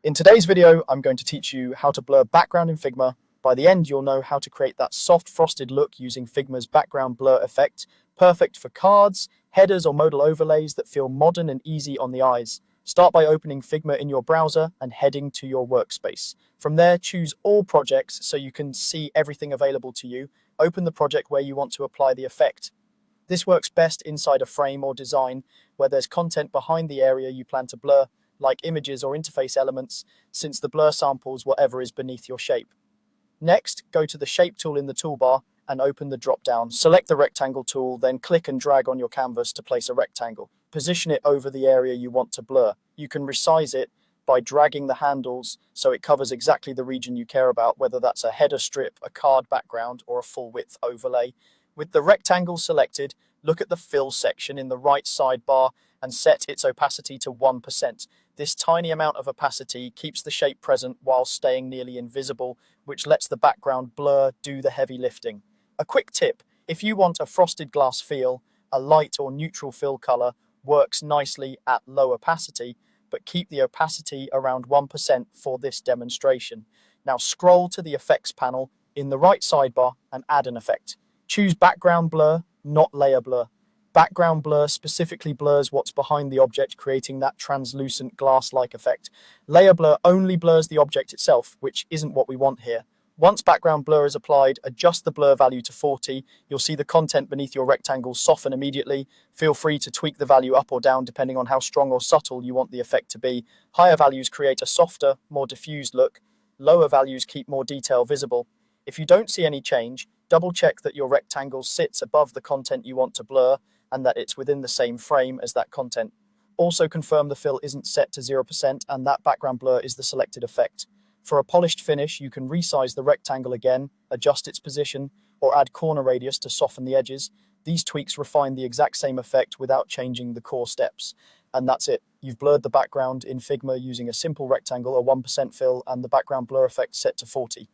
In today's video, I'm going to teach you how to blur background in Figma. By the end, you'll know how to create that soft frosted look using Figma's background blur effect, perfect for cards, headers or modal overlays that feel modern and easy on the eyes. Start by opening Figma in your browser and heading to your workspace. From there, choose all projects so you can see everything available to you. Open the project where you want to apply the effect. This works best inside a frame or design where there's content behind the area you plan to blur, like images or interface elements, since the blur samples whatever is beneath your shape. Next, go to the Shape tool in the toolbar and open the drop-down. Select the Rectangle tool, then click and drag on your canvas to place a rectangle. Position it over the area you want to blur. You can resize it by dragging the handles so it covers exactly the region you care about, whether that's a header strip, a card background, or a full-width overlay. With the rectangle selected, look at the Fill section in the right sidebar and set its opacity to 1%. This tiny amount of opacity keeps the shape present while staying nearly invisible, which lets the background blur do the heavy lifting. A quick tip: if you want a frosted glass feel, a light or neutral fill color works nicely at low opacity, but keep the opacity around 1% for this demonstration. Now scroll to the Effects panel in the right sidebar and add an effect. Choose background blur, not layer blur. Background blur specifically blurs what's behind the object, creating that translucent glass-like effect. Layer blur only blurs the object itself, which isn't what we want here. Once background blur is applied, adjust the blur value to 40. You'll see the content beneath your rectangle soften immediately. Feel free to tweak the value up or down depending on how strong or subtle you want the effect to be. Higher values create a softer, more diffused look. Lower values keep more detail visible. If you don't see any change, double check that your rectangle sits above the content you want to blur and that it's within the same frame as that content. Also confirm the fill isn't set to 0% and that background blur is the selected effect. For a polished finish, you can resize the rectangle again, adjust its position, or add corner radius to soften the edges. These tweaks refine the exact same effect without changing the core steps. And that's it. You've blurred the background in Figma using a simple rectangle, a 1% fill, and the background blur effect set to 40.